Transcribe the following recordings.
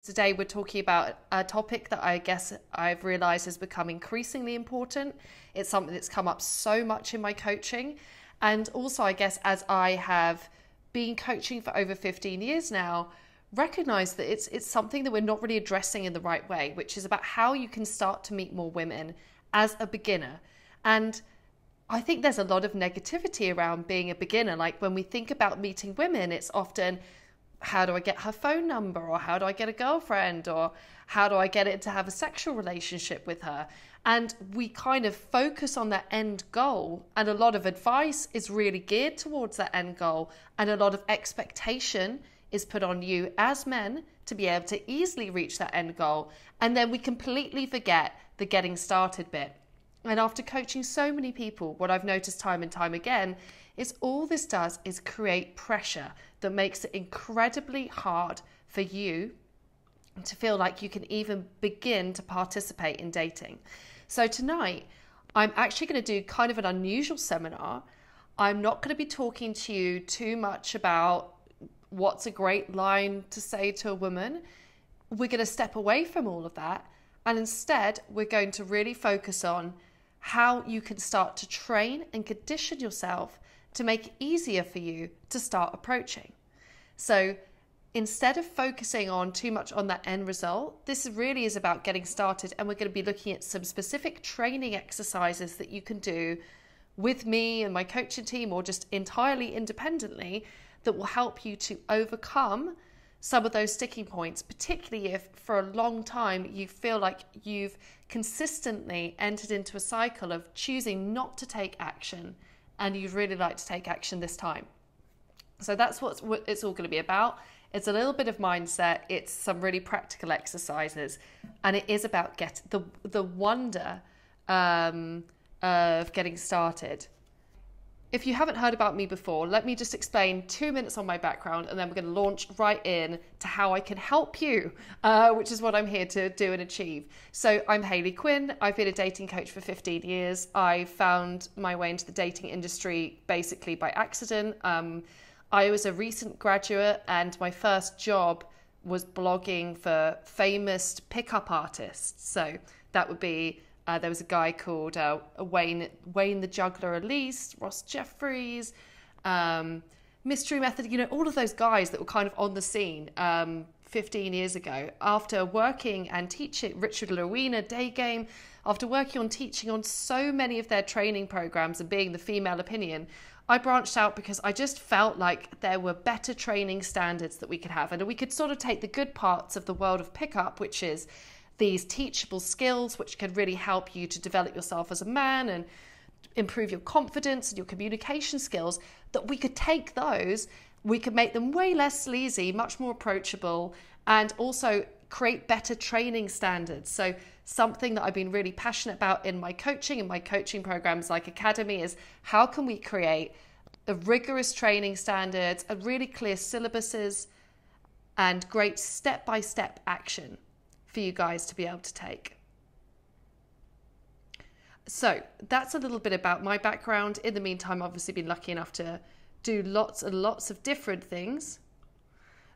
Today, we're talking about a topic that I guess I've realized has become increasingly important. It's something that's come up so much in my coaching. And also, I guess, as I have been coaching for over 15 years now, recognize that it's something that we're not really addressing in the right way, which is about how you can start to meet more women as a beginner. And I think there's a lot of negativity around being a beginner. Like when we think about meeting women, it's often, how do I get her phone number, or how do I get a girlfriend, or how do I get it to have a sexual relationship with her? And we kind of focus on that end goal, and a lot of advice is really geared towards that end goal, and a lot of expectation is put on you as men to be able to easily reach that end goal. And then we completely forget the getting started bit. And after coaching so many people, what I've noticed time and time again is all this does is create pressure that makes it incredibly hard for you to feel like you can even begin to participate in dating. So tonight, I'm actually going to do kind of an unusual seminar. I'm not going to be talking to you too much about what's a great line to say to a woman. We're going to step away from all of that. And instead, we're going to really focus on how you can start to train and condition yourself to make it easier for you to start approaching. So instead of focusing on too much on that end result, this really is about getting started, and we're going to be looking at some specific training exercises that you can do with me and my coaching team, or just entirely independently, that will help you to overcome some of those sticking points, particularly if for a long time you feel like you've consistently entered into a cycle of choosing not to take action, and you'd really like to take action this time. So that's what it's all going to be about. It's a little bit of mindset. It's some really practical exercises, and it is about the wonder of getting started. If you haven't heard about me before, let me just explain 2 minutes on my background, and then we're going to launch right in to how I can help you, which is what I'm here to do and achieve. So I'm Hayley Quinn. I've been a dating coach for 15 years. I found my way into the dating industry basically by accident. I was a recent graduate, and my first job was blogging for famous pickup artists. So that would be there was a guy called Wayne the Juggler Elise, Ross Jeffries, Mystery Method, all of those guys that were kind of on the scene 15 years ago. After working and teaching, Richard Lewina, Day Game, after working on teaching on so many of their training programs and being the female opinion, I branched out because I just felt like there were better training standards that we could have. And we could sort of take the good parts of the world of pickup, which is these teachable skills which can really help you to develop yourself as a man and improve your confidence and your communication skills, that we could take those, we could make them way less sleazy, much more approachable, and also create better training standards. So something that I've been really passionate about in my coaching and my coaching programs like Academy is how can we create a rigorous training standards, a really clear syllabuses, and great step-by-step action for you guys to be able to take. So that's a little bit about my background. In the meantime, I've obviously been lucky enough to do lots and lots of different things,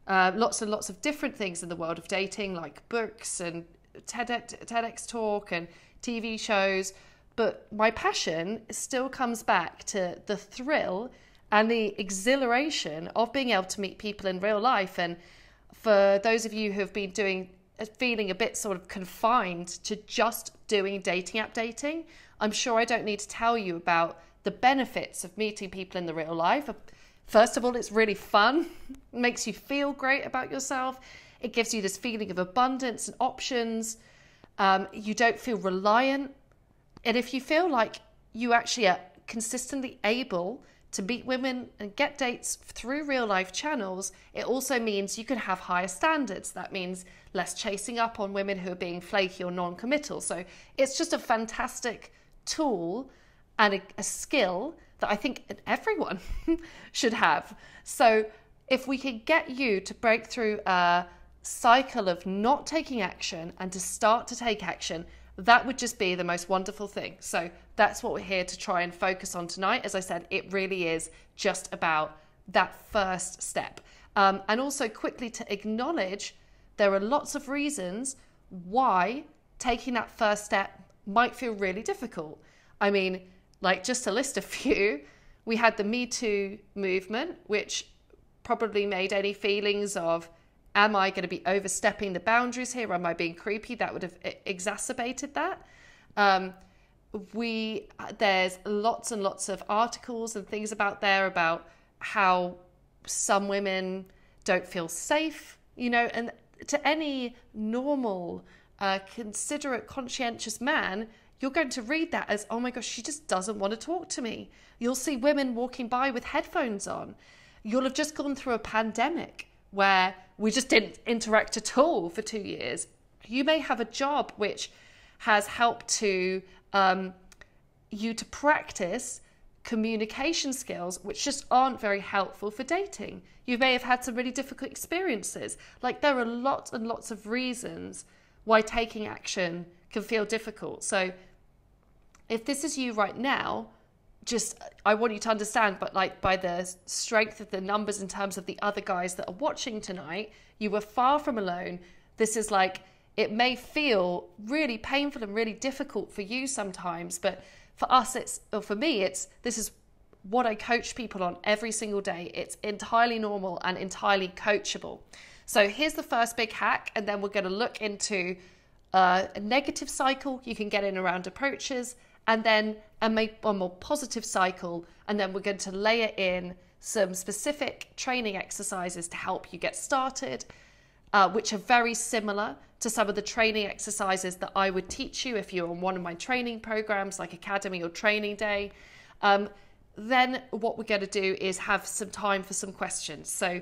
lots and lots of different things in the world of dating, like books and TEDx talk and TV shows. But my passion still comes back to the thrill and the exhilaration of being able to meet people in real life. And for those of you who have been feeling a bit sort of confined to just doing dating app dating, I'm sure I don't need to tell you about the benefits of meeting people in the real life. First of all, it's really fun. It makes you feel great about yourself. It gives you this feeling of abundance and options. You don't feel reliant. And if you feel like you actually are consistently able to meet women and get dates through real life channels, it also means you can have higher standards. That means less chasing up on women who are being flaky or non-committal. So it's just a fantastic tool and a skill that I think everyone should have. So if we can get you to break through a cycle of not taking action and to start to take action, that would just be the most wonderful thing. So that's what we're here to try and focus on tonight. As I said, it really is just about that first step. And also quickly to acknowledge there are lots of reasons why taking that first step might feel really difficult. I mean, like, just to list a few, we had the Me Too movement, which probably made any feelings of, am I going to be overstepping the boundaries here? Am I being creepy? That would have exacerbated that. There's lots and lots of articles and things about how some women don't feel safe, and to any normal, considerate, conscientious man, you're going to read that as, oh my gosh, she just doesn't want to talk to me. You'll see women walking by with headphones on. You'll have just gone through a pandemic where we just didn't interact at all for 2 years. You may have a job which has helped to you to practice communication skills which just aren't very helpful for dating. You may have had some really difficult experiences. Like, there are lots and lots of reasons why taking action can feel difficult. So if this is you right now, I want you to understand, but like, by the strength of the numbers in terms of the other guys that are watching tonight, you were far from alone. This is like, it may feel really painful and really difficult for you sometimes, but for us, this is what I coach people on every single day. It's entirely normal and entirely coachable. So here's the first big hack, and then we're going to look into a negative cycle you can get in around approaches, and then a more positive cycle, and then we're going to layer in some specific training exercises to help you get started, which are very similar to some of the training exercises that I would teach you if you're on one of my training programs like Academy or Training Day. Then what we're going to do is have some time for some questions. So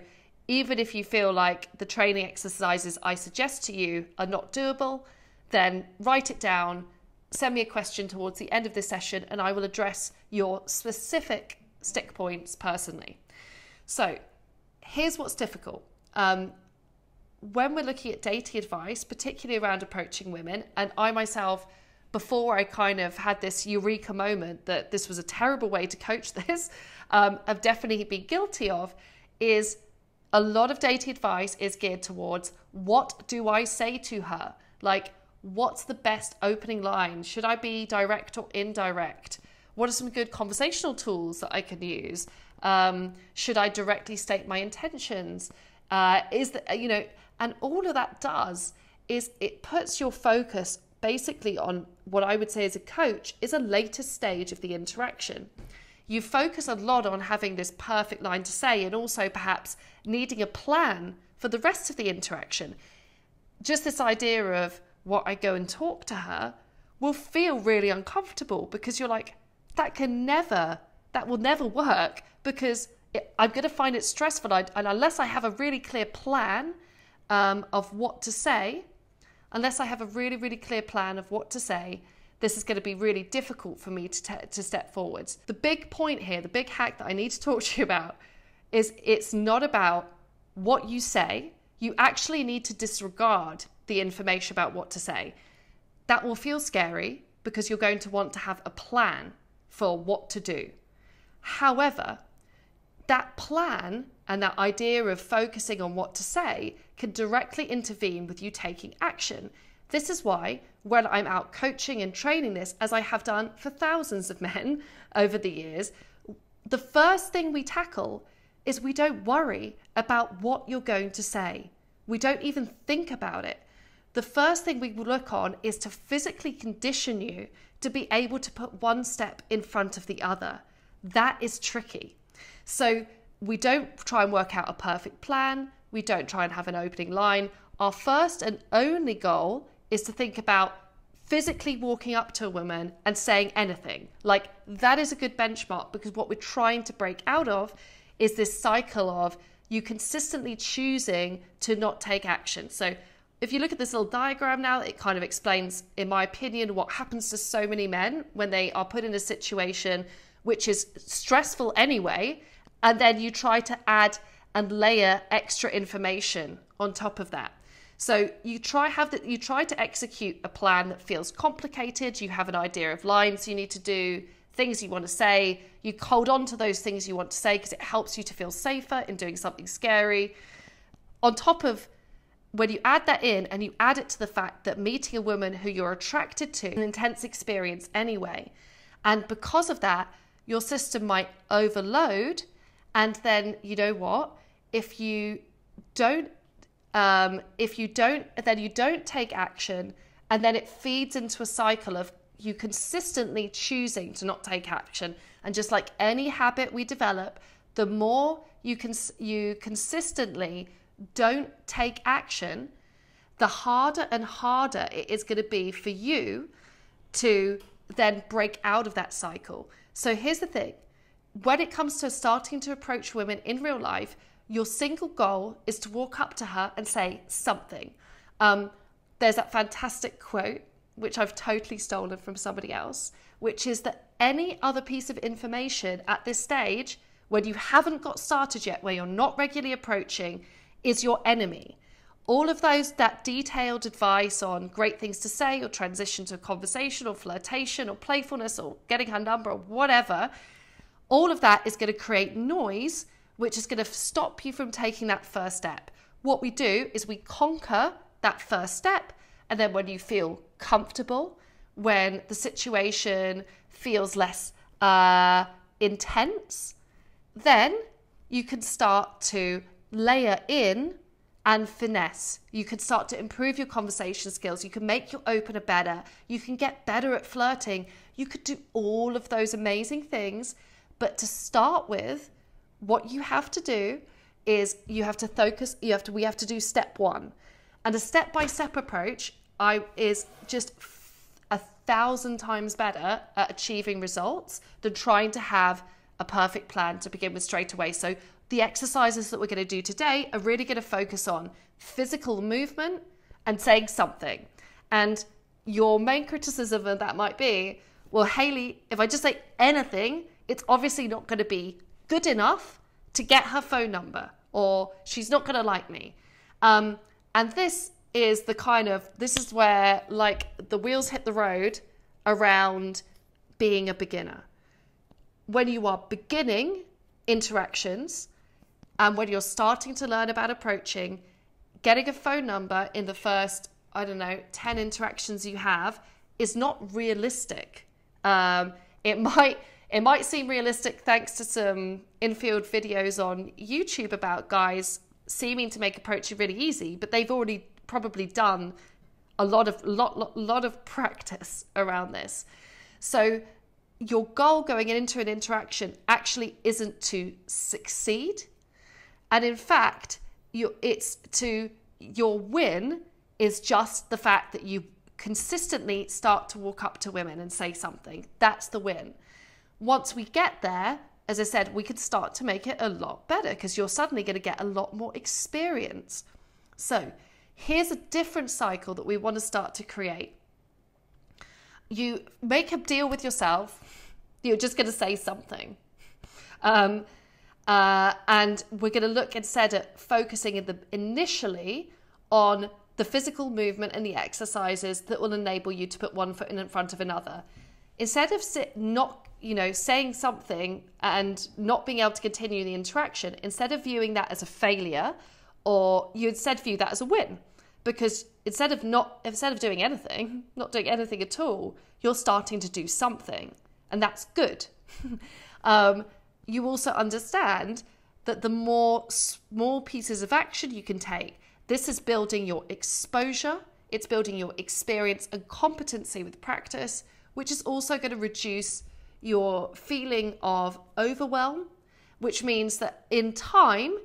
even if you feel like the training exercises I suggest to you are not doable, then write it down, send me a question towards the end of this session, and I will address your specific stick points personally. So here's what's difficult. When we're looking at dating advice, particularly around approaching women, and I myself, before I kind of had this eureka moment that this was a terrible way to coach this, I've definitely been guilty of, is a lot of dating advice is geared towards, what do I say to her? Like, what's the best opening line? Should I be direct or indirect? What are some good conversational tools that I can use? Should I directly state my intentions? And all of that does is it puts your focus basically on what I would say as a coach is a later stage of the interaction. You focus a lot on having this perfect line to say, and also perhaps needing a plan for the rest of the interaction. Just this idea of what I go and talk to her will feel really uncomfortable, because you're like, that will never work, because I'm going to find it stressful. And unless I have a really clear plan of what to say, this is going to be really difficult for me to step forwards. The big point here, the big hack that I need to talk to you about is it's not about what you say. You actually need to disregard the information about what to say. That will feel scary because you're going to want to have a plan for what to do. However, that plan and that idea of focusing on what to say can directly intervene with you taking action. This is why when I'm out coaching and training this, as I have done for thousands of men over the years, the first thing we tackle is we don't worry about what you're going to say. We don't even think about it. The first thing we look on is to physically condition you to be able to put one step in front of the other. That is tricky. So we don't try and work out a perfect plan. We don't try and have an opening line. Our first and only goal is to think about physically walking up to a woman and saying anything. Like, that is a good benchmark, because what we're trying to break out of is this cycle of you consistently choosing to not take action. So if you look at this little diagram now, it kind of explains, in my opinion, what happens to so many men when they are put in a situation which is stressful anyway, and then you try to add and layer extra information on top of that. So you try to execute a plan that feels complicated. You have an idea of lines you need to do, things you want to say. You hold on to those things you want to say because it helps you to feel safer in doing something scary. On top of when you add that in and you add it to the fact that meeting a woman who you're attracted to, an intense experience anyway, and because of that, your system might overload, and then you know what? If you don't, then you don't take action, and then it feeds into a cycle of you consistently choosing to not take action. And just like any habit we develop, the more you consistently don't take action, the harder and harder it is going to be for you to then break out of that cycle. So here's the thing. When it comes to starting to approach women in real life, your single goal is to walk up to her and say something. There's that fantastic quote, which I've totally stolen from somebody else, which is that any other piece of information at this stage, when you haven't got started yet, where you're not regularly approaching, is your enemy. All of that detailed advice on great things to say or transition to a conversation or flirtation or playfulness or getting her number or whatever, all of that is going to create noise, which is going to stop you from taking that first step. What we do is we conquer that first step, and then when you feel comfortable, when the situation feels less intense, then you can start to layer in and finesse. You can start to improve your conversation skills. You can make your opener better. You can get better at flirting. You could do all of those amazing things. But to start with, what you have to do is you have to focus. We have to do step one. And a step-by-step approach is just 1,000 times better at achieving results than trying to have a perfect plan to begin with straight away. So the exercises that we're going to do today are really going to focus on physical movement and saying something. And your main criticism of that might be, well, Hayley, if I just say anything, it's obviously not going to be good enough to get her phone number, or she's not going to like me. And this is where like the wheels hit the road around being a beginner. When you are beginning interactions and when you're starting to learn about approaching, getting a phone number in the first, 10 interactions you have is not realistic. It might seem realistic thanks to some infield videos on YouTube about guys seeming to make approaching really easy, but they've already probably done a lot of practice around this. So your goal going into an interaction actually isn't to succeed. And in fact, your win is just the fact that you consistently start to walk up to women and say something. That's the win. Once we get there, as I said, we can start to make it a lot better because you're suddenly going to get a lot more experience. So here's a different cycle that we want to start to create. You make a deal with yourself. You're just going to say something. And we're going to look instead at focusing initially on the physical movement and the exercises that will enable you to put one foot in front of another. Instead of saying something and not being able to continue the interaction, instead of viewing that as a failure, or you instead view that as a win, because instead of doing anything, not doing anything at all, you're starting to do something, and that's good. You also understand that the more small pieces of action you can take, this is building your exposure, it's building your experience and competency with practice, which is also going to reduce your feeling of overwhelm, which means that in time,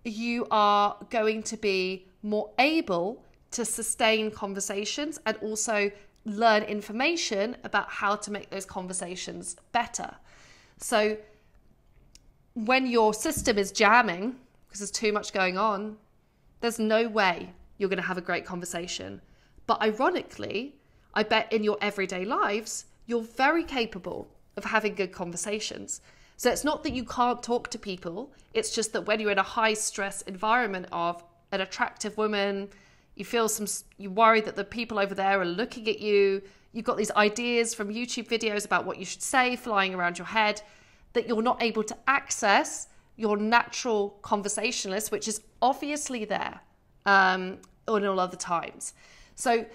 you are going to be more able to sustain conversations and also learn information about how to make those conversations better. So when your system is jamming because there's too much going on, there's no way you're going to have a great conversation. But ironically, I bet in your everyday lives, you're very capable of having good conversations. So it's not that you can't talk to people. It's just that when you're in a high stress environment of an attractive woman, you worry that the people over there are looking at you. You've got these ideas from YouTube videos about what you should say flying around your head, that you're not able to access your natural conversationalist, which is obviously there. or in all other times. So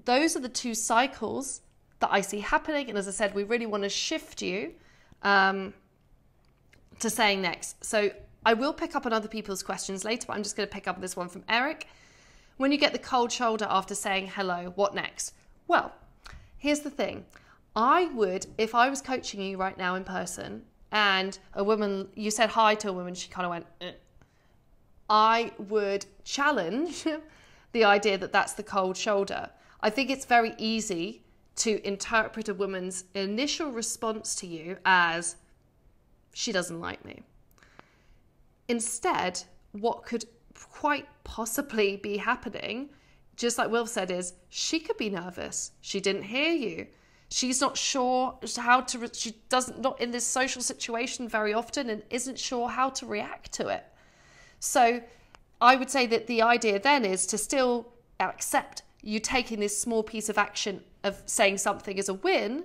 those are the two cycles that I see happening. And as I said, we really want to shift you to saying next. So I will pick up on other people's questions later, but I'm just going to pick up this one from Eric. When you get the cold shoulder after saying hello, what next? Well, here's the thing. I would, if I was coaching you right now in person and a woman, you said hi to a woman, she kind of went, I would challenge the idea that that's the cold shoulder. I think it's very easy to interpret a woman's initial response to you as, she doesn't like me. Instead, what could quite possibly be happening, just like Will said, is she could be nervous. She didn't hear you. She's not sure how to, she doesn't, not in this social situation very often and isn't sure how to react to it. So I would say that the idea then is to still accept you taking this small piece of action of saying something as a win,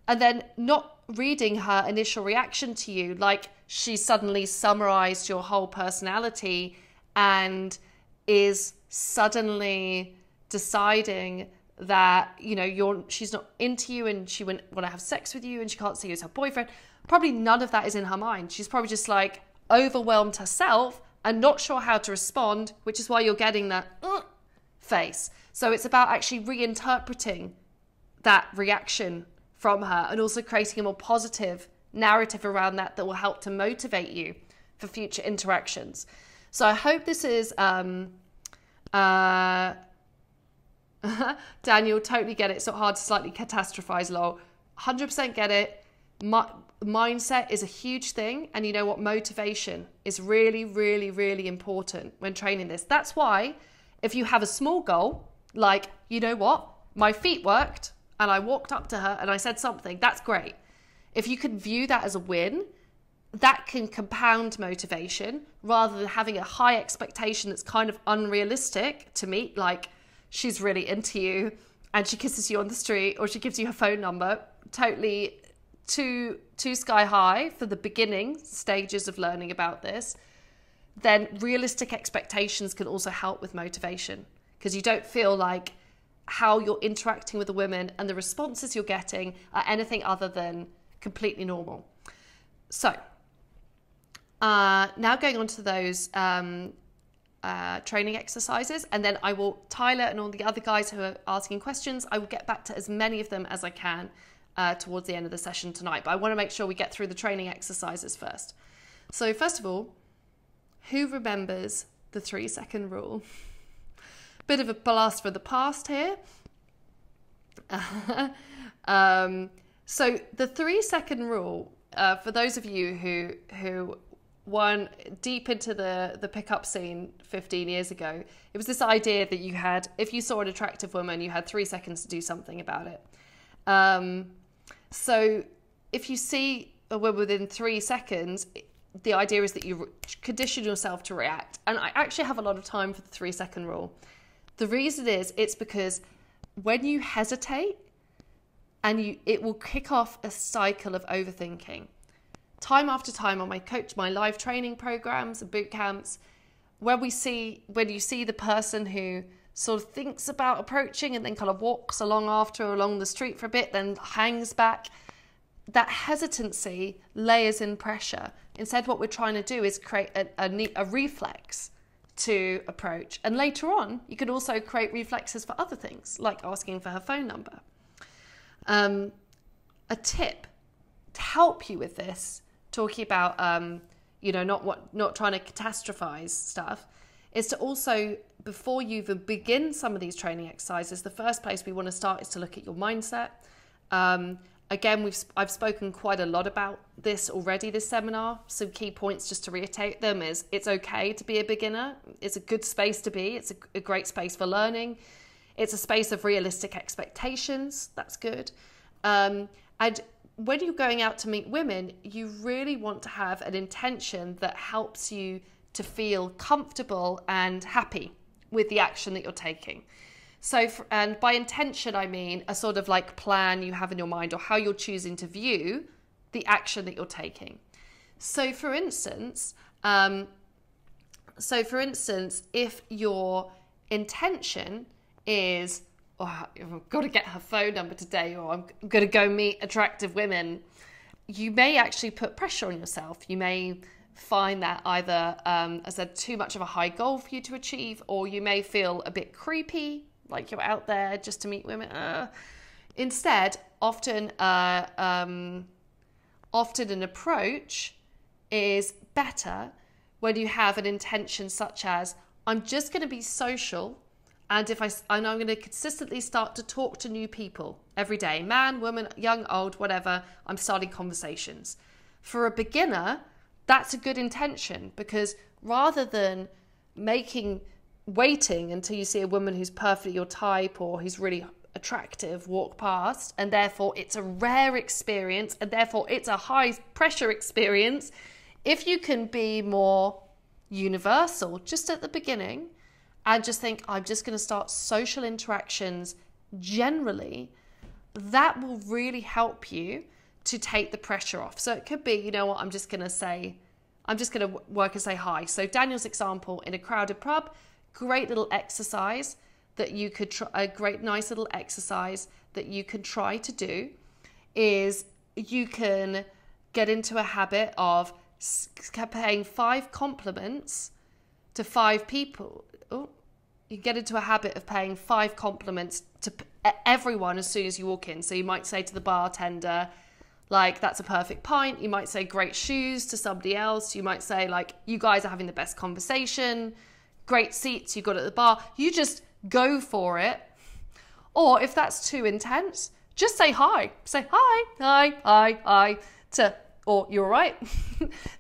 and then not reading her initial reaction to you like she suddenly summarized your whole personality and is suddenly deciding that, you know, she's not into you and she wouldn't want to have sex with you and she can't see you as her boyfriend. Probably none of that is in her mind. She's probably just like overwhelmed herself and not sure how to respond, which is why you're getting that face. So it's about actually reinterpreting that reaction from her and also creating a more positive narrative around that will help to motivate you for future interactions. So I hope this is, Daniel, totally get it. It's not hard to slightly catastrophize, lol. 100% get it. Mindset is a huge thing. And you know what? Motivation is really, really, really important when training this. That's why if you have a small goal, like, you know what? My feet worked and I walked up to her and I said something. That's great. If you can view that as a win, that can compound motivation rather than having a high expectation that's kind of unrealistic to meet, like she's really into you and she kisses you on the street or she gives you her phone number. Totally too sky high for the beginning stages of learning about this. Then realistic expectations can also help with motivation because you don't feel like how you're interacting with the women and the responses you're getting are anything other than completely normal. So now going on to those training exercises, and then I will, Tyler and all the other guys who are asking questions, I will get back to as many of them as I can towards the end of the session tonight. But I want to make sure we get through the training exercises first. So first of all, who remembers the 3-second rule? Bit of a blast for the past here. So the 3-second rule, for those of you who weren't deep into the pickup scene 15 years ago, it was this idea that you had, if you saw an attractive woman, you had 3 seconds to do something about it. So if you see a woman within 3 seconds, the idea is that you condition yourself to react. And I actually have a lot of time for the 3-second rule. The reason is, it's because when you hesitate, it will kick off a cycle of overthinking. Time after time on my live training programs and boot camps, when you see the person who sort of thinks about approaching and then kind of walks along the street for a bit, then hangs back, that hesitancy layers in pressure. Instead, what we're trying to do is create a reflex to approach. And later on, you can also create reflexes for other things, like asking for her phone number. A tip to help you with this, talking about not trying to catastrophize stuff, is to also, before you even begin some of these training exercises, the first place we want to start is to look at your mindset. Again, I've spoken quite a lot about this already this seminar. Some key points just to reiterate them is it's okay to be a beginner. It's a good space to be. It's a great space for learning. It's a space of realistic expectations. That's good. And when you're going out to meet women, you really want to have an intention that helps you to feel comfortable and happy with the action that you're taking. So, and by intention, I mean a sort of like plan you have in your mind or how you're choosing to view the action that you're taking. So for instance, So for instance, if your intention is, oh, I've got to get her phone number today, or I'm going to go meet attractive women, you may actually put pressure on yourself. You may find that either, as I said, too much of a high goal for you to achieve, or you may feel a bit creepy, like you're out there just to meet women. Instead, often an approach is better when you have an intention such as, I'm just going to be social, and I'm going to consistently start to talk to new people every day, man, woman, young, old, whatever. I'm starting conversations. For a beginner, that's a good intention, because rather than waiting until you see a woman who's perfectly your type or who's really attractive walk past, and therefore it's a rare experience and therefore it's a high pressure experience, if you can be more universal just at the beginning and just think, I'm just going to start social interactions generally, that will really help you to take the pressure off. So it could be, you know what, I'm just going to work and say hi. So Daniel's example, in a crowded pub, great little exercise that you could try, a great nice little exercise that you can try to do is you can get into a habit of paying 5 compliments to 5 people. You get into a habit of paying 5 compliments to everyone as soon as you walk in. So you might say to the bartender, like, that's a perfect pint. You might say great shoes to somebody else. You might say, like, you guys are having the best conversation, great seats you got at the bar. You just go for it. Or if that's too intense, just say hi. Say hi, or you're right,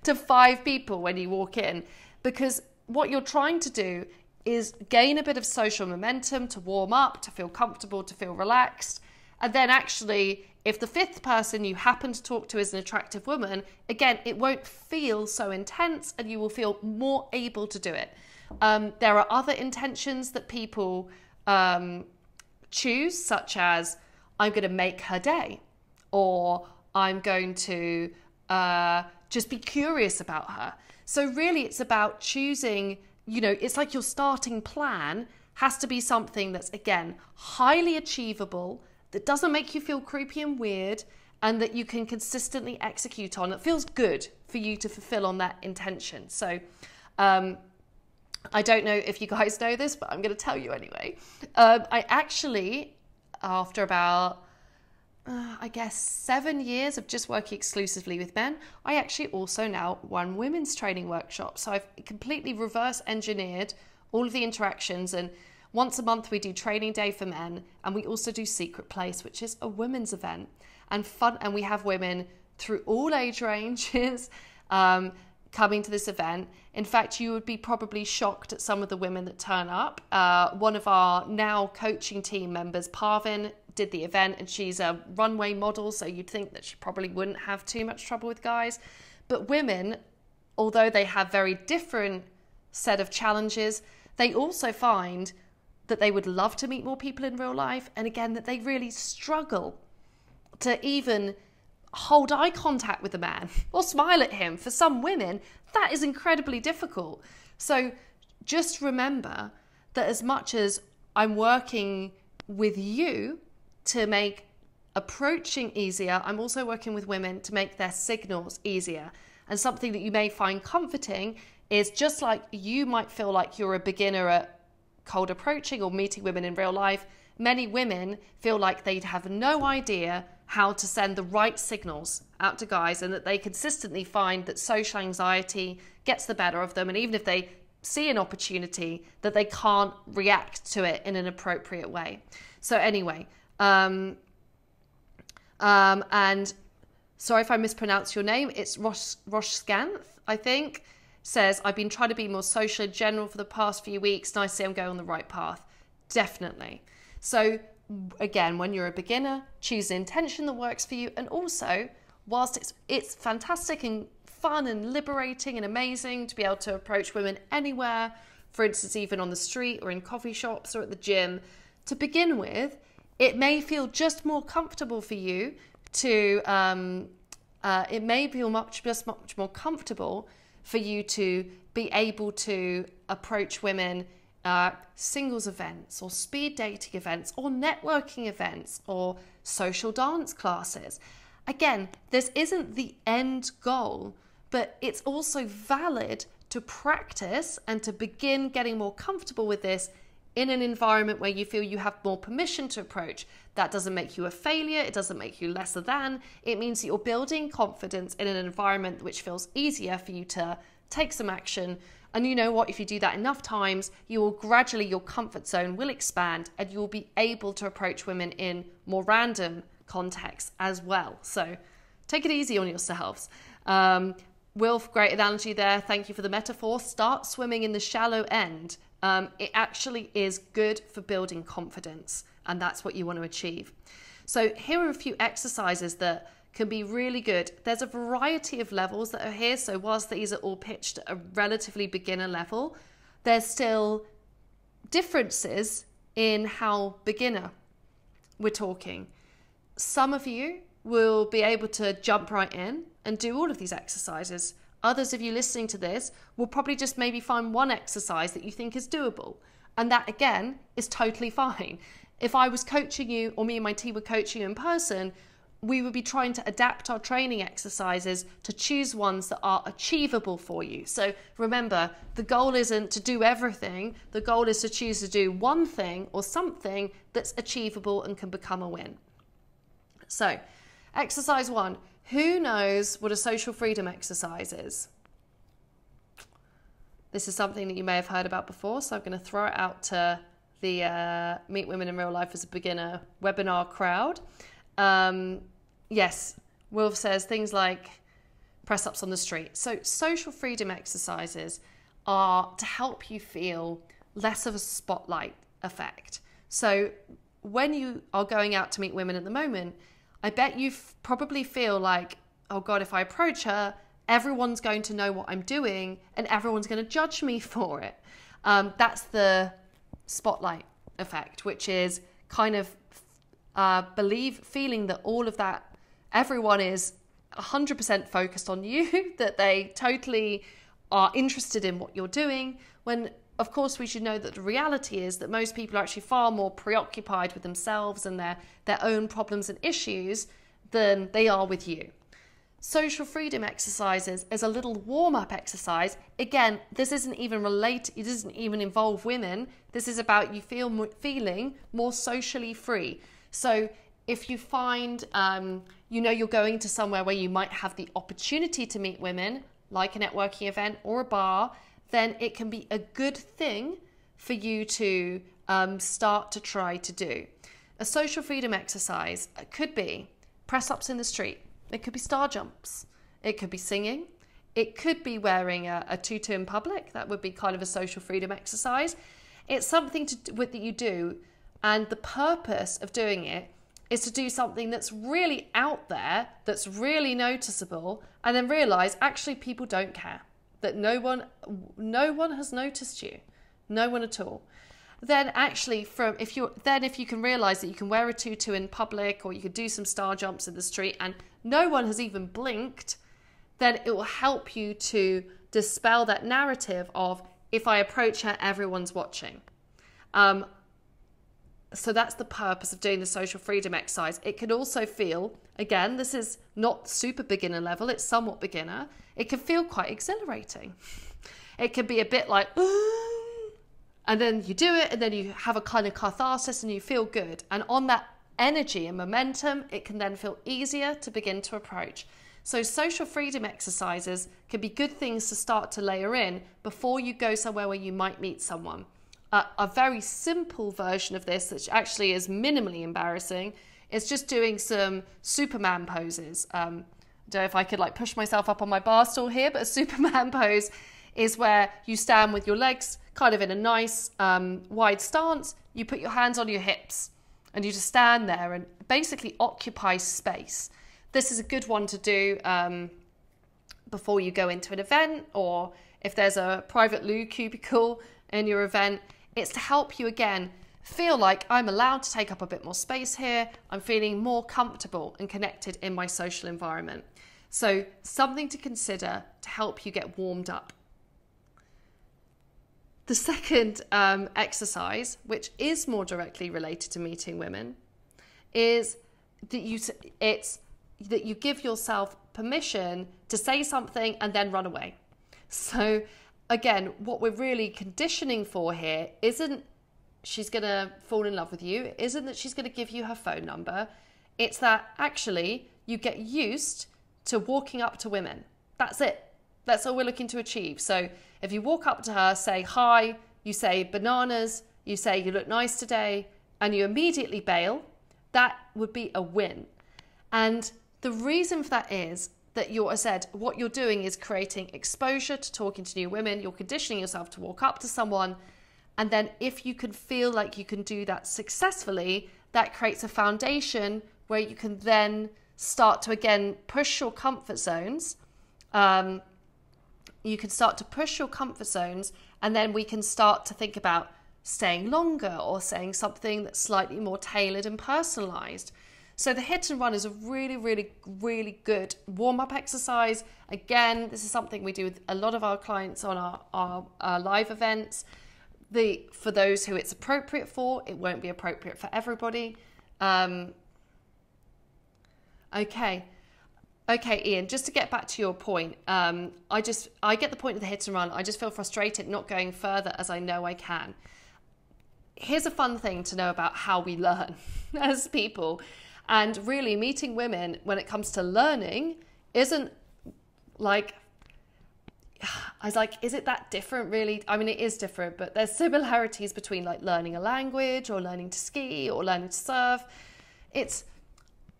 to 5 people when you walk in. Because what you're trying to do is gain a bit of social momentum, to warm up, to feel comfortable, to feel relaxed. And then actually, if the 5th person you happen to talk to is an attractive woman, again, it won't feel so intense and you will feel more able to do it. There are other intentions that people choose, such as, I'm going to make her day, or I'm going to just be curious about her. So really it's about choosing, it's like your starting plan has to be something that's, again, highly achievable, that doesn't make you feel creepy and weird, and that you can consistently execute on. It feels good for you to fulfill on that intention. So I don't know if you guys know this, but I'm going to tell you anyway. I actually, after about, 7 years of just working exclusively with men, I actually also now run women's training workshops. So I've completely reverse engineered all of the interactions, and once a month we do training day for men, and we also do Secret Place, which is a women's event and fun. And we have women through all age ranges coming to this event. In fact, you would be probably shocked at some of the women that turn up. One of our now coaching team members, Parvin, did the event, and she's a runway model, so you'd think that she probably wouldn't have too much trouble with guys. But women, although they have very different set of challenges, they also find that they would love to meet more people in real life, and again, that they really struggle to even hold eye contact with a man or smile at him. For some women, that is incredibly difficult. So just remember that as much as I'm working with you to make approaching easier, I'm also working with women to make their signals easier. And something that you may find comforting is, just like you might feel like you're a beginner at cold approaching or meeting women in real life, many women feel like they'd have no idea how to send the right signals out to guys, and that they consistently find that social anxiety gets the better of them. And even if they see an opportunity, that they can't react to it in an appropriate way. So anyway, and sorry if I mispronounce your name, it's Rosh Scanth, I think, says, I've been trying to be more social in general for the past few weeks. Nice to see I'm going on the right path. Definitely. So again, when you're a beginner, choose an intention that works for you. And also, whilst it's fantastic and fun and liberating and amazing to be able to approach women anywhere, for instance, even on the street or in coffee shops or at the gym, to begin with, it may feel just more comfortable for you to, it may feel much more comfortable for you to be able to approach women singles events or speed dating events or networking events or social dance classes. Again, this isn't the end goal, but it's also valid to practice and to begin getting more comfortable with this in an environment where you feel you have more permission to approach. That doesn't make you a failure. It doesn't make you lesser than. It means that you're building confidence in an environment which feels easier for you to take some action. And you know what? If you do that enough times, you will gradually, your comfort zone will expand and you will be able to approach women in more random contexts as well. So take it easy on yourselves. Will, great analogy there. Thank you for the metaphor. Start swimming in the shallow end. It actually is good for building confidence, and that's what you want to achieve. So here are a few exercises that can be really good. There's a variety of levels that are here. So whilst these are all pitched at a relatively beginner level, there's still differences in how beginner we're talking. Some of you will be able to jump right in and do all of these exercises. Others of you listening to this will probably just maybe find one exercise that you think is doable. And that, again, is totally fine. If I was coaching you, or me and my team were coaching you in person, we would be trying to adapt our training exercises to choose ones that are achievable for you. So remember, the goal isn't to do everything. The goal is to choose to do one thing or something that's achievable and can become a win. So, exercise 1. Who knows what a social freedom exercise is? This is something that you may have heard about before, so I'm going to throw it out to the Meet Women in Real Life as a Beginner webinar crowd. Yes, Wilf says things like press-ups on the street. So social freedom exercises are to help you feel less of a spotlight effect. So when you are going out to meet women at the moment, I bet you probably feel like, oh God, if I approach her, everyone's going to know what I'm doing and everyone's going to judge me for it. That's the spotlight effect, which is kind of feeling that all of that, everyone is 100% focused on you, that they totally are interested in what you're doing, when of course we should know that the reality is that most people are actually far more preoccupied with themselves and their own problems and issues than they are with you. Social freedom exercises is a little warm-up exercise. Again, this isn't even related, it doesn't even involve women. This is about you feeling more socially free. So if you find, you're going to somewhere where you might have the opportunity to meet women, like a networking event or a bar, then it can be a good thing for you to start to try to do. A social freedom exercise could be press-ups in the street. It could be star jumps. It could be singing. It could be wearing a tutu in public. That would be kind of a social freedom exercise. It's something that you do, and the purpose of doing it is to do something that's really out there, that's really noticeable, and then realize actually people don't care. That no one has noticed you, no one at all. Then actually, if you can realize that you can wear a tutu in public, or you could do some star jumps in the street, and no one has even blinked, then it will help you to dispel that narrative of, if I approach her, everyone's watching. So that's the purpose of doing the social freedom exercise. It can also feel, again, this is not super beginner level, it's somewhat beginner. It can feel quite exhilarating. It can be a bit like, and then you do it, and then you have a kind of catharsis and you feel good. And on that energy and momentum, it can then feel easier to begin to approach. So social freedom exercises can be good things to start to layer in before you go somewhere where you might meet someone. A very simple version of this, which actually is minimally embarrassing, is just doing some Superman poses. I don't know if I could push myself up on my bar stool here, but a Superman pose is where you stand with your legs kind of in a nice wide stance. You put your hands on your hips and you just stand there and basically occupy space. This is a good one to do before you go into an event, or if there's a private loo cubicle in your event. It's to help you, again, feel like I'm allowed to take up a bit more space here. I'm feeling more comfortable and connected in my social environment. So something to consider to help you get warmed up. The second exercise, which is more directly related to meeting women, is that you give yourself permission to say something and then run away. So again, what we're really conditioning for here isn't she's going to fall in love with you, isn't that she's going to give you her phone number. It's that actually you get used to walking up to women. That's it. That's all we're looking to achieve. So if you walk up to her, say hi, you say bananas, you say you look nice today, and you immediately bail, that would be a win. And the reason for that is that what you're doing is creating exposure to talking to new women. You're conditioning yourself to walk up to someone. And then if you can feel like you can do that successfully, that creates a foundation where you can then start to, again, push your comfort zones. You can start to push your comfort zones, and then we can start to think about staying longer or saying something that's slightly more tailored and personalized. So the hit and run is a really, really, really good warm-up exercise. Again, this is something we do with a lot of our clients on our live events. For those who it's appropriate for, it won't be appropriate for everybody. Okay, Ian, just to get back to your point, I get the point of the hit and run. I just feel frustrated not going further as I know I can. Here's a fun thing to know about how we learn as people. And really, meeting women when it comes to learning isn't like, I was like, is it that different really? I mean, it is different, but there's similarities between like learning a language or learning to ski or learning to surf. It's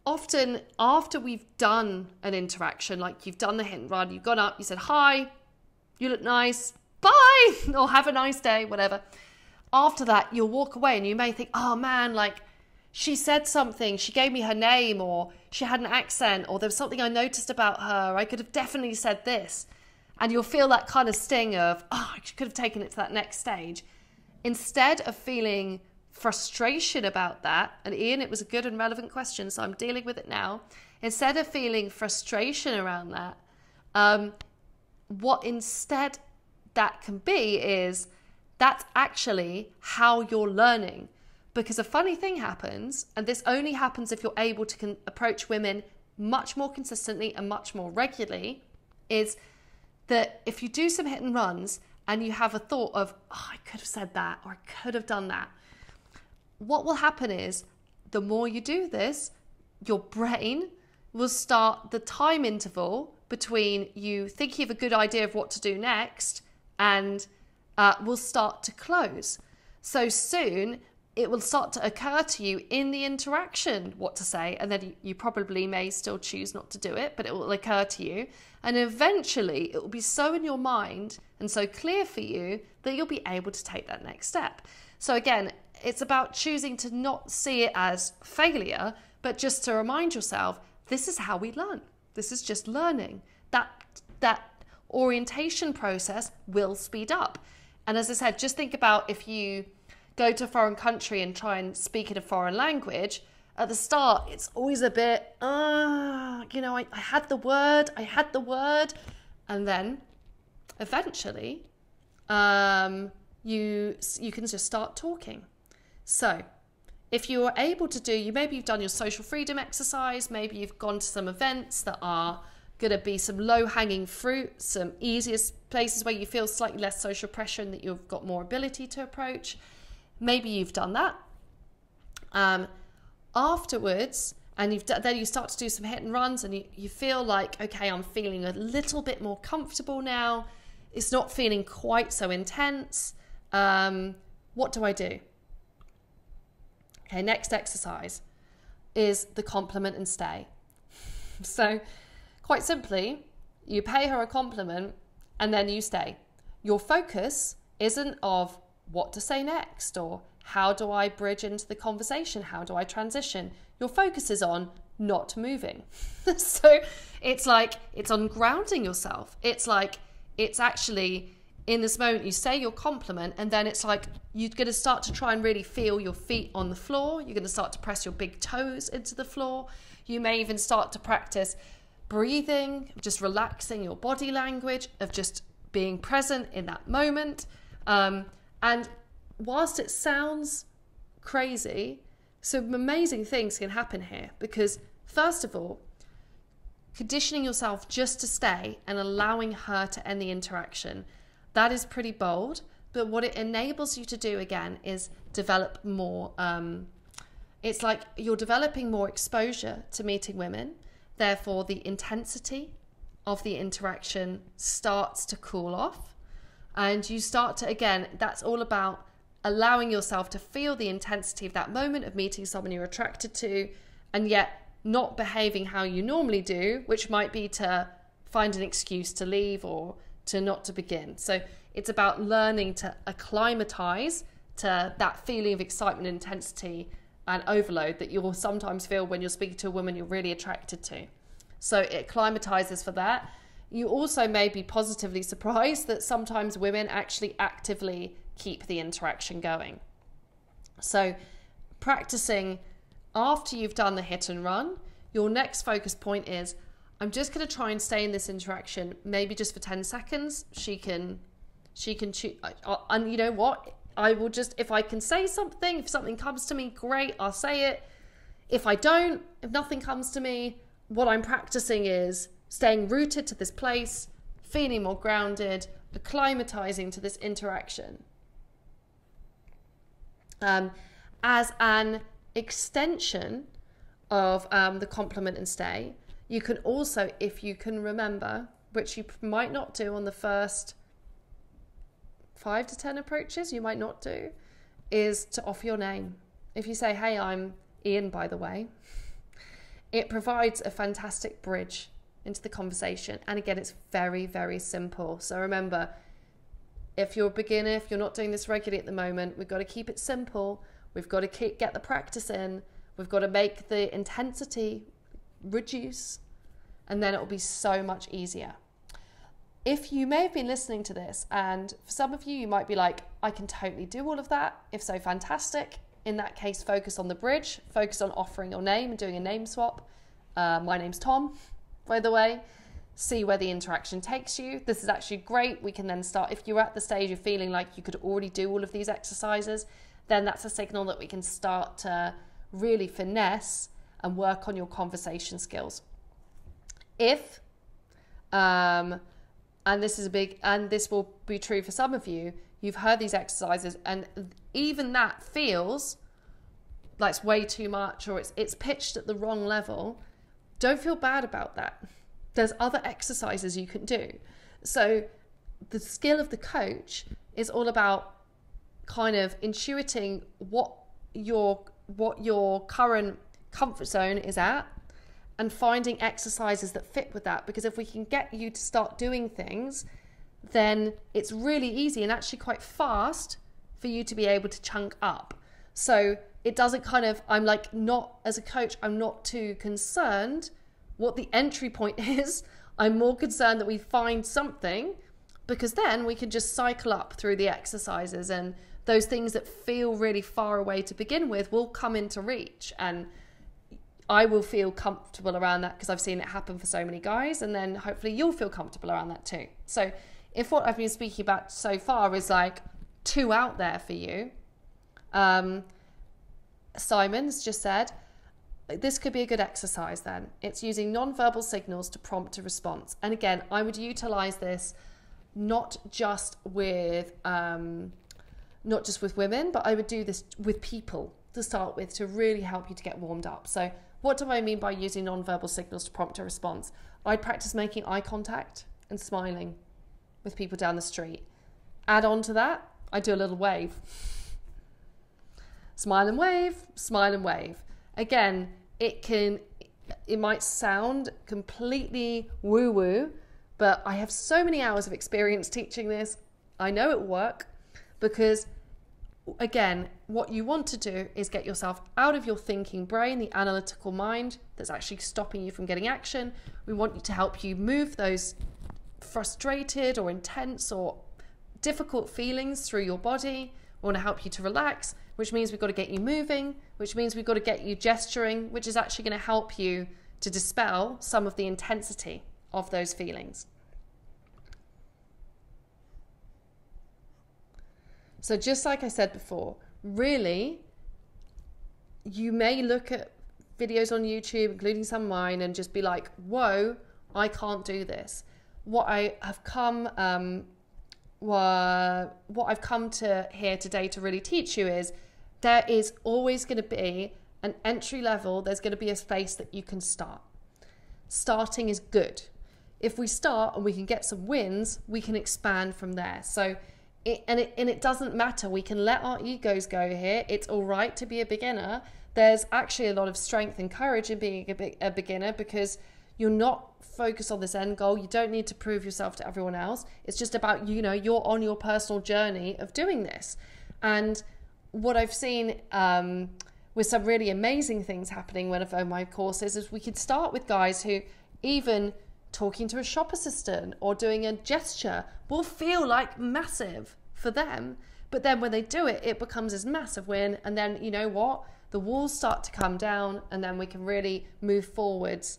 often after we've done an interaction, like you've done the hit and run, you've gone up, you said, hi, you look nice, bye, or have a nice day, whatever. After that, you'll walk away and you may think, oh man, like she said something, she gave me her name, or she had an accent, or there was something I noticed about her, I could have definitely said this. And you'll feel that kind of sting of, oh, I could have taken it to that next stage. Instead of feeling frustration about that, and Ian, it was a good and relevant question, so I'm dealing with it now. Instead of feeling frustration around that, what instead that can be is that's actually how you're learning. Because a funny thing happens, and this only happens if you're able to approach women much more consistently and much more regularly, is that if you do some hit and runs and you have a thought of, oh, I could have said that, or I could have done that, what will happen is the more you do this, your brain will start the time interval between you thinking of a good idea of what to do next and will start to close. So soon it will start to occur to you in the interaction what to say, and then you probably may still choose not to do it, but it will occur to you. And eventually it will be so in your mind and so clear for you that you'll be able to take that next step. So again, it's about choosing to not see it as failure, but just to remind yourself, this is how we learn. This is just learning. That orientation process will speed up. And as I said, just think about if you go to a foreign country and try and speak in a foreign language. At the start, it's always a bit, I had the word, and then eventually you can just start talking. So if you are able to maybe you've done your social freedom exercise, maybe you've gone to some events that are going to be some low-hanging fruit, some easiest places where you feel slightly less social pressure and that you've got more ability to approach. Maybe you've done that. Afterwards, and then you start to do some hit and runs and you feel like, okay, I'm feeling a little bit more comfortable now. It's not feeling quite so intense. What do I do? Okay, next exercise is the compliment and stay. So quite simply, you pay her a compliment and then you stay. Your focus isn't of what to say next or how do I bridge into the conversation? How do I transition? Your focus is on not moving. So it's like, it's on grounding yourself. It's like, it's actually in this moment you say your compliment and then it's like you're going to start to try and really feel your feet on the floor. You're going to start to press your big toes into the floor. You may even start to practice breathing, of just relaxing your body language, of just being present in that moment. And whilst it sounds crazy, some amazing things can happen here, because first of all, conditioning yourself just to stay and allowing her to end the interaction, that is pretty bold. But what it enables you to do again is develop more. It's like you're developing more exposure to meeting women. Therefore, the intensity of the interaction starts to cool off. And you start to, again, that's all about allowing yourself to feel the intensity of that moment of meeting someone you're attracted to, and yet not behaving how you normally do, which might be to find an excuse to leave or to not to begin. So it's about learning to acclimatize to that feeling of excitement, intensity, and overload that you'll sometimes feel when you're speaking to a woman you're really attracted to. So it acclimatizes for that. You also may be positively surprised that sometimes women actually actively keep the interaction going. So practicing after you've done the hit and run, your next focus point is, I'm just going to try and stay in this interaction, maybe just for 10 seconds. She can choose, and you know what? I will just, if I can say something, if something comes to me, great, I'll say it. If I don't, if nothing comes to me, what I'm practicing is staying rooted to this place, feeling more grounded, acclimatizing to this interaction. As an extension of the compliment and stay, you can also, if you can remember, which you might not do on the first 5 to 10 approaches, you might not do, is to offer your name. If you say, hey, I'm Ian, by the way, it provides a fantastic bridge into the conversation. And again, it's very, very simple. So remember, if you're a beginner, if you're not doing this regularly at the moment, we've got to keep it simple. We've got to get the practice in. We've got to make the intensity reduce, and then it will be so much easier. If you may have been listening to this, and for some of you, you might be like, I can totally do all of that. If so, fantastic. In that case, focus on the bridge, focus on offering your name and doing a name swap. My name's Tom, by the way. See where the interaction takes you. This is actually great. We can then start, if you're at the stage of feeling like you could already do all of these exercises, then that's a signal that we can start to really finesse and work on your conversation skills. If, and this is a big, and this will be true for some of you, you've heard these exercises and even that feels like it's way too much, or it's pitched at the wrong level, don't feel bad about that. There's other exercises you can do. So the skill of the coach is all about kind of intuiting what your current comfort zone is at and finding exercises that fit with that. Because if we can get you to start doing things, then it's really easy and actually quite fast for you to be able to chunk up. So it doesn't kind of, I'm like, not as a coach, I'm not too concerned what the entry point is. I'm more concerned that we find something, because then we can just cycle up through the exercises, and those things that feel really far away to begin with will come into reach, and I will feel comfortable around that because I've seen it happen for so many guys, and then hopefully you'll feel comfortable around that too. So if what I've been speaking about so far is like too out there for you, Simon's just said, this could be a good exercise then. It's using non-verbal signals to prompt a response. And again, I would utilize this not just with women, but I would do this with people to start with to really help you to get warmed up. So what do I mean by using non-verbal signals to prompt a response? I'd practice making eye contact and smiling with people down the street. Add on to that, I do a little wave. Smile and wave, smile and wave. Again, it might sound completely woo-woo, but I have so many hours of experience teaching this. I know it will work, because again, what you want to do is get yourself out of your thinking brain, the analytical mind that's actually stopping you from getting action. We want to help you move those frustrated or intense or difficult feelings through your body. We want to help you to relax, which means we've got to get you moving, which means we've got to get you gesturing, which is actually going to help you to dispel some of the intensity of those feelings. So just like I said before, really, you may look at videos on YouTube, including some of mine, and just be like, whoa, I can't do this. What I've come to here today to really teach you is there is always going to be an entry level. There's going to be a space that you can start. Starting is good. If we start and we can get some wins, we can expand from there. So it doesn't matter. We can let our egos go here. It's all right to be a beginner. There's actually a lot of strength and courage in being a beginner, because you're not focused on this end goal. You don't need to prove yourself to everyone else. It's just about, you're on your personal journey of doing this. And what I've seen with some really amazing things happening when I've owned my courses is we could start with guys who even talking to a shop assistant or doing a gesture will feel like massive for them. But then when they do it, it becomes this massive win. And then, you know what? The walls start to come down, and then we can really move forwards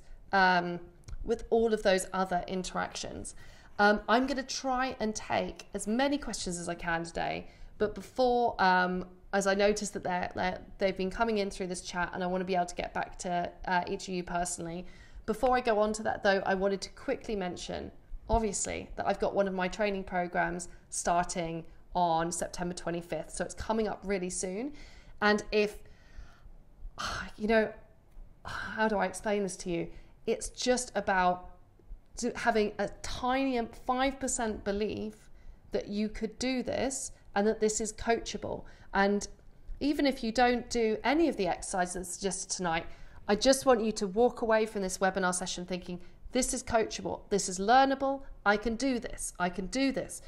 with all of those other interactions. I'm going to try and take as many questions as I can today. But before, as I noticed that they've been coming in through this chat, and I want to be able to get back to each of you personally. Before I go on to that, though, I wanted to quickly mention, obviously, that I've got one of my training programs starting on September 25th. So it's coming up really soon. And if, how do I explain this to you? It's just about having a tiny 5% belief that you could do this and that this is coachable. And even if you don't do any of the exercises just tonight, I just want you to walk away from this webinar session thinking, this is coachable, this is learnable, I can do this, I can do this.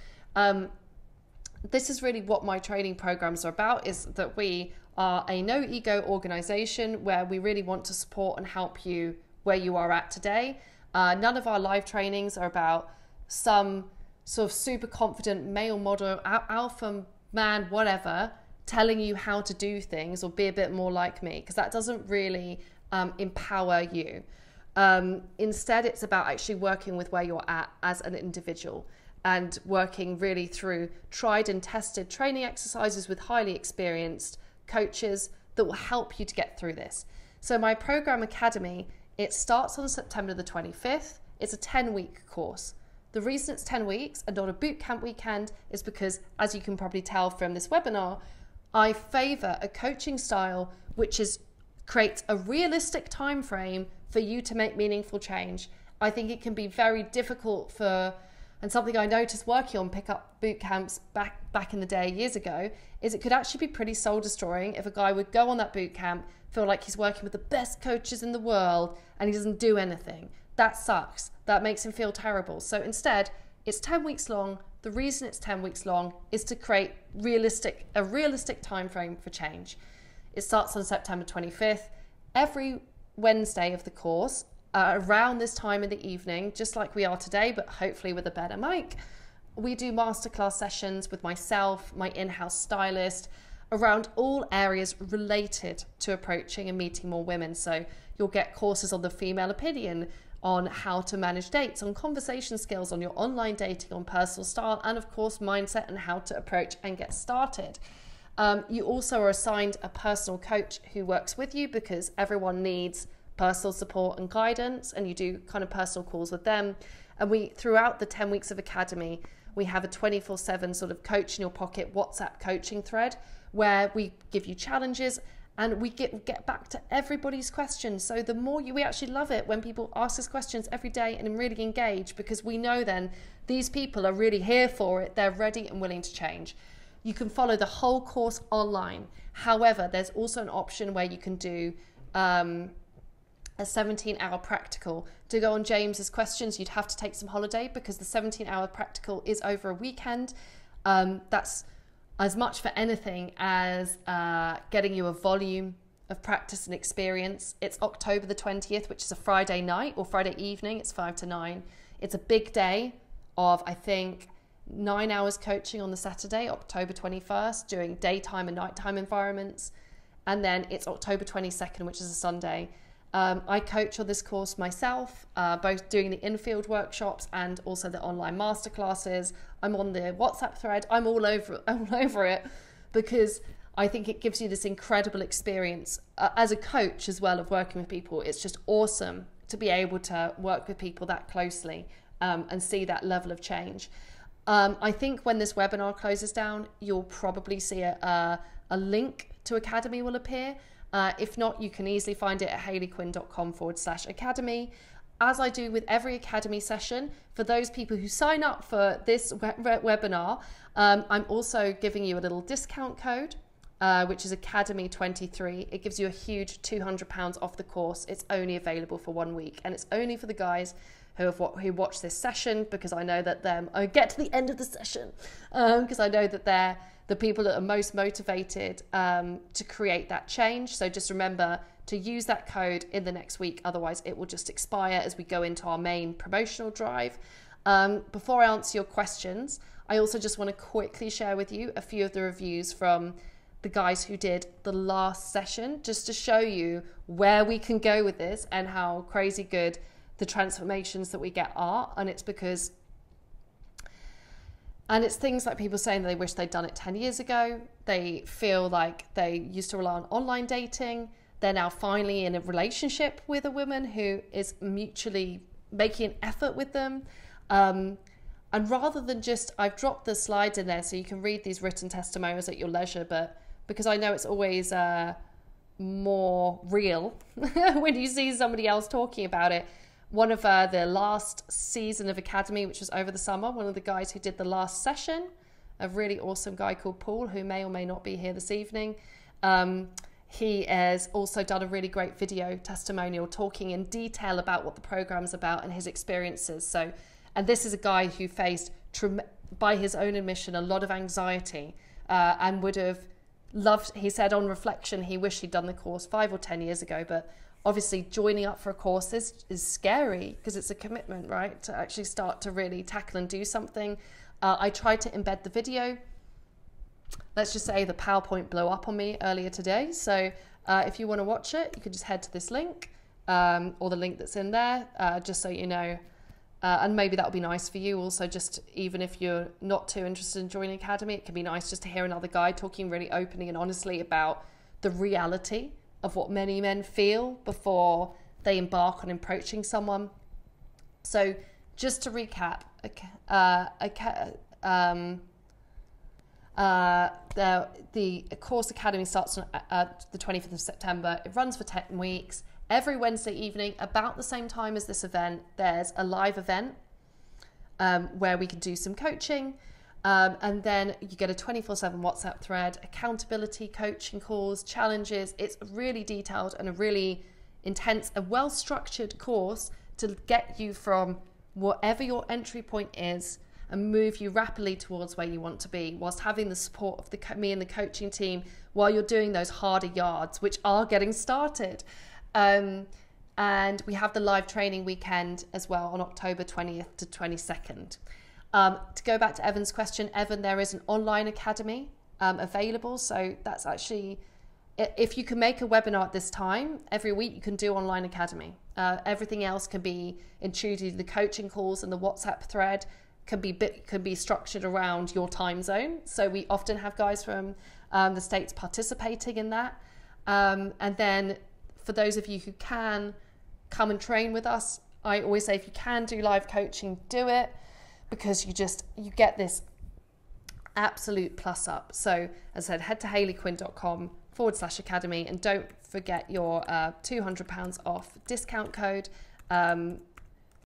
This is really what my training programs are about, is that we are a no ego organization where we really want to support and help you where you are at today. None of our live trainings are about some sort of super confident male model, alpha man, whatever, telling you how to do things or be a bit more like me, because that doesn't really empower you. Instead, it's about actually working with where you're at as an individual and working really through tried and tested training exercises with highly experienced coaches that will help you to get through this. So my program academy, it starts on September the 25th. It's a 10-week course. The reason it's 10 weeks and not a boot camp weekend is because, as you can probably tell from this webinar, I favor a coaching style which creates a realistic time frame for you to make meaningful change. I think it can be very difficult and something I noticed working on pick-up boot camps back in the day years ago, is it could actually be pretty soul-destroying if a guy would go on that boot camp, feel like he's working with the best coaches in the world, and he doesn't do anything. That sucks. That makes him feel terrible. So instead, it's 10 weeks long. The reason it's 10 weeks long is to create a realistic time frame for change. It starts on September 25th. Every Wednesday of the course, around this time in the evening, just like we are today, but hopefully with a better mic, we do masterclass sessions with myself, my in-house stylist, around all areas related to approaching and meeting more women. So you'll get courses on the female opinion, on how to manage dates, on conversation skills, on your online dating, on personal style, and of course mindset and how to approach and get started. You also are assigned a personal coach who works with you, because everyone needs personal support and guidance, and you do kind of personal calls with them. And throughout the 10 weeks of academy, we have a 24/7 sort of coach in your pocket WhatsApp coaching thread where we give you challenges and we get back to everybody's questions. So we actually love it when people ask us questions every day and really engage, because we know then these people are really here for it. They're ready and willing to change. You can follow the whole course online. However, there's also an option where you can do a 17-hour practical. To go on James's questions, you'd have to take some holiday, because the 17-hour practical is over a weekend. That's as much for anything as getting you a volume of practice and experience. It's October the 20th, which is a Friday night or Friday evening. It's 5 to 9. It's a big day of, I think, 9 hours coaching on the Saturday, October 21st, doing daytime and nighttime environments. And then it's October 22nd, which is a Sunday. I coach on this course myself, both doing the in-field workshops and also the online masterclasses. I'm on the WhatsApp thread. I'm all over it because I think it gives you this incredible experience as a coach as well of working with people. It's just awesome to be able to work with people that closely and see that level of change. I think when this webinar closes down, you'll probably see a link to Academy will appear. If not, you can easily find it at hayleyquinn.com/academy. As I do with every Academy session, for those people who sign up for this webinar, I'm also giving you a little discount code, which is Academy23. It gives you a huge £200 off the course. It's only available for 1 week, and it's only for the guys who watch this session, because I know that I get to the end of the session because I know that they're the people that are most motivated to create that change. So just remember to use that code in the next week, otherwise it will just expire as we go into our main promotional drive. Before I answer your questions, I also just want to quickly share with you a few of the reviews from the guys who did the last session, just to show you where we can go with this and how crazy good the transformations that we get are. And it's things like people saying they wish they'd done it 10 years ago. They feel like they used to rely on online dating. They're now finally in a relationship with a woman who is mutually making an effort with them. And rather than just, I've dropped the slides in there so you can read these written testimonials at your leisure, but because I know it's always more real when you see somebody else talking about it. One of the last season of Academy, which was over the summer, one of the guys who did the last session, a really awesome guy called Paul, who may or may not be here this evening. He has also done a really great video testimonial talking in detail about what the program's about and his experiences. So, and this is a guy who faced, by his own admission, a lot of anxiety and would have loved, he said on reflection, he wished he'd done the course 5 or 10 years ago, but obviously joining up for a course is scary because it's a commitment, right? To actually start to really tackle and do something. I tried to embed the video. Let's just say the PowerPoint blew up on me earlier today. So if you want to watch it, you can just head to this link or the link that's in there, just so you know. And maybe that'll be nice for you also, just even if you're not too interested in joining Academy, it can be nice just to hear another guy talking really openly and honestly about the reality of what many men feel before they embark on approaching someone. So just to recap, the course Academy starts on the 25th of September. It runs for 10 weeks. Every Wednesday evening, about the same time as this event, there's a live event where we can do some coaching. And then you get a 24/7 WhatsApp thread, accountability, coaching calls, challenges. It's really detailed and a really intense, a well-structured course to get you from whatever your entry point is and move you rapidly towards where you want to be, whilst having the support of me and the coaching team while you're doing those harder yards, which are getting started. And we have the live training weekend as well on October 20th to 22nd. To go back to Evan's question, Evan, there is an online academy available. So that's actually, if you can make a webinar at this time, every week you can do online academy. Everything else can be intuitive. The coaching calls and the WhatsApp thread can be structured around your time zone. So we often have guys from the States participating in that. And then for those of you who can come and train with us, I always say if you can do live coaching, do it, because you get this absolute plus up. So as I said, head to hayleyquinn.com/academy and don't forget your £200 off discount code.